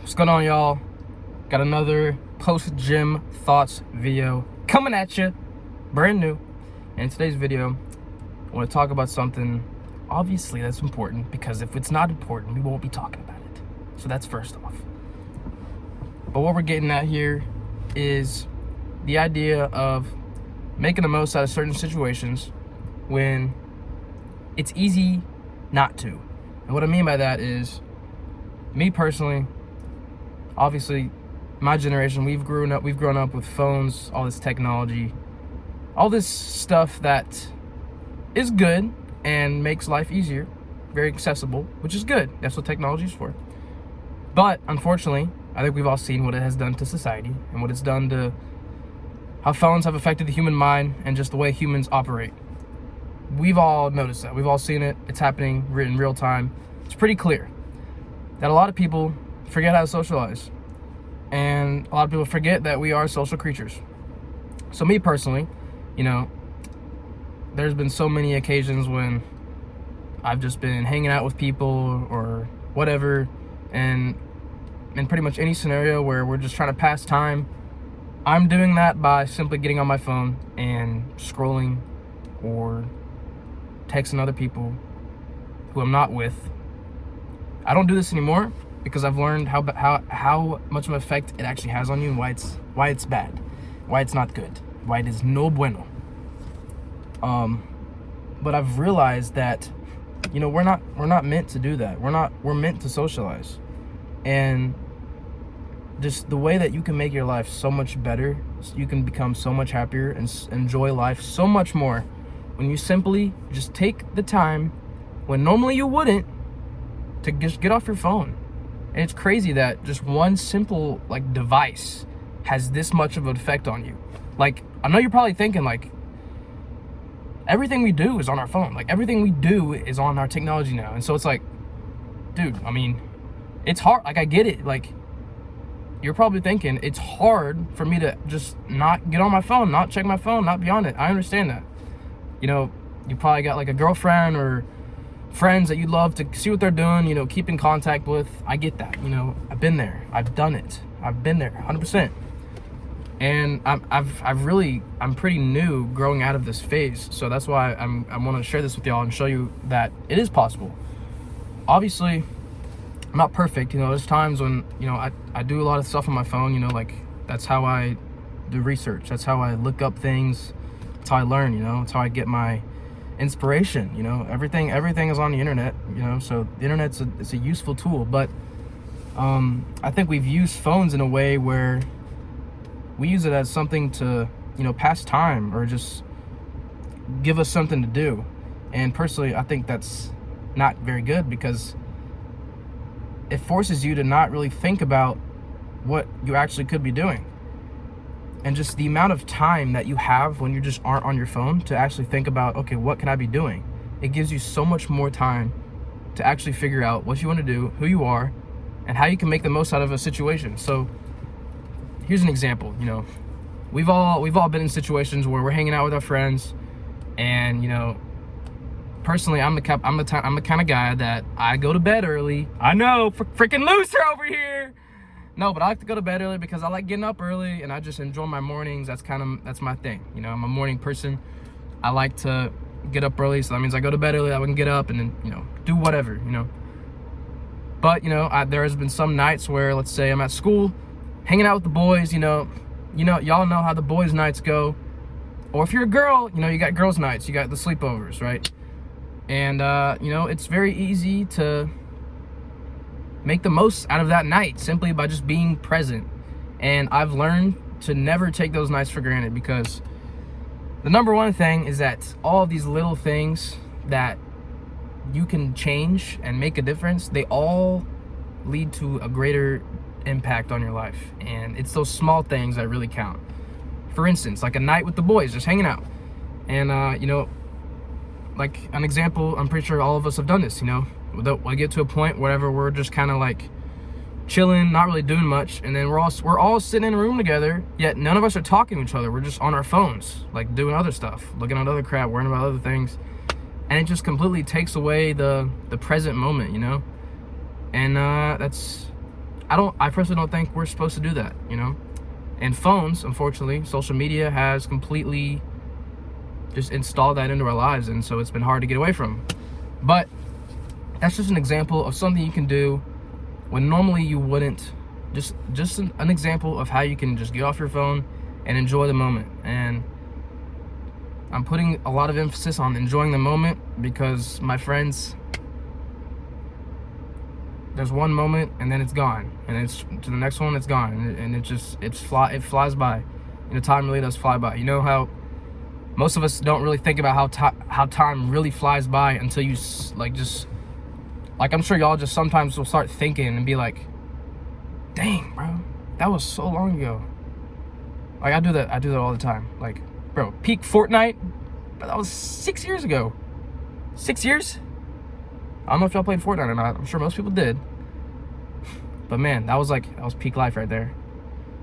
What's going on, y'all? Got another post-gym thoughts video coming at you, brand new. And in today's video, I want to talk about something obviously that's important, because if it's not important, we won't be talking about it. So that's first off. But what we're getting at here is the idea of making the most out of certain situations when it's easy not to. And what I mean by that is, me personally, obviously, my generation, we've grown up with phones, all this technology, all this stuff that is good and makes life easier, very accessible, which is good. That's what technology is for. But unfortunately, I think we've all seen what it has done to society and what it's done to how phones have affected the human mind and just the way humans operate. We've all noticed that. We've all seen it. It's happening in real time. It's pretty clear that a lot of people forget how to socialize. And a lot of people forget that we are social creatures. So me personally, there's been so many occasions when I've just been hanging out with people or whatever, and in pretty much any scenario where we're just trying to pass time, I'm doing that by simply getting on my phone and scrolling or texting other people who I'm not with. I don't do this anymore because I've learned how much of an effect it actually has on you, and why it's bad, why it's not good, why it is no bueno. But I've realized that, we're not meant to do that. We're meant to socialize. And just the way that you can make your life so much better, you can become so much happier and enjoy life so much more when you simply just take the time when normally you wouldn't to just get off your phone. And it's crazy that just one simple device has this much of an effect on you. I know you're probably thinking everything we do is on our phone. Everything we do is on our technology now. And so it's dude, it's hard. I get it. You're probably thinking it's hard for me to just not get on my phone, not check my phone, not be on it. I understand that. You probably got a girlfriend or friends that you love to see what they're doing, keep in contact with. I get that. I've been there. I've done it. I've been there 100%. And I'm pretty new growing out of this phase. So that's why I want to share this with y'all and show you that it is possible. Obviously, I'm not perfect. There's times when, I do a lot of stuff on my phone, that's how I do research. That's how I look up things. That's how I learn, That's how I get my inspiration. Everything is on the internet, so the internet's it's a useful tool. But I think we've used phones in a way where we use it as something to pass time or just give us something to do. And personally, I think that's not very good, because it forces you to not really think about what you actually could be doing. And just the amount of time that you have when you just aren't on your phone to actually think about, okay, what can I be doing? It gives you so much more time to actually figure out what you want to do, who you are, and how you can make the most out of a situation. So here's an example. We've all been in situations where we're hanging out with our friends, and personally, I'm the kind of guy that I go to bed early. I know, freaking loser over here. No, but I like to go to bed early because I like getting up early and I just enjoy my mornings. That's my thing. I'm a morning person. I like to get up early, so that means I go to bed early. I can get up and then, do whatever, But, there has been some nights where, let's say I'm at school, hanging out with the boys, y'all know how the boys' nights go. Or if you're a girl, you got girls' nights, you got the sleepovers, right? And, it's very easy to make the most out of that night simply by just being present. And I've learned to never take those nights for granted, because the number one thing is that all of these little things that you can change and make a difference, they all lead to a greater impact on your life. And it's those small things that really count. For instance, a night with the boys, just hanging out. And, an example, I'm pretty sure all of us have done this, I get to a point wherever we're just kind of chilling, not really doing much, and then we're all sitting in a room together, yet none of us are talking to each other. We're just on our phones, doing other stuff, looking at other crap, worrying about other things, and it just completely takes away the present moment, And that's I personally don't think we're supposed to do that, you know? And phones, unfortunately, social media has completely just installed that into our lives, and so it's been hard to get away from. But that's just an example of something you can do when normally you wouldn't. Just an example of how you can just get off your phone and enjoy the moment. And I'm putting a lot of emphasis on enjoying the moment because, my friends, there's one moment and then it's gone, and it's to the next one, it's gone, and it flies by. You know, time really does fly by. You know how most of us don't really think about how time really flies by until you I'm sure y'all just sometimes will start thinking and be like, dang, bro, that was so long ago. Like, I do that all the time. Like, bro, peak Fortnite, but that was 6 years ago. 6 years? I don't know if y'all played Fortnite or not. I'm sure most people did. But man, that was peak life right there.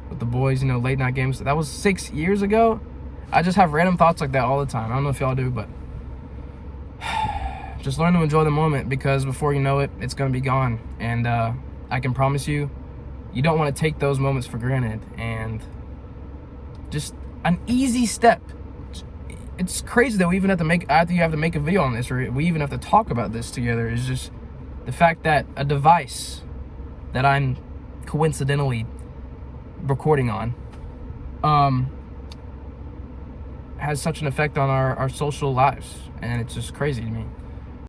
With the boys, you know, late night games. That was 6 years ago. I just have random thoughts like that all the time. I don't know if y'all do, but just learn to enjoy the moment, because before you know it, it's going to be gone. And I can promise you, you don't want to take those moments for granted. And just an easy step. It's crazy that we even have to make a video on this, or we even have to talk about this together, is just the fact that a device that I'm coincidentally recording on has such an effect on our social lives, and it's just crazy to me.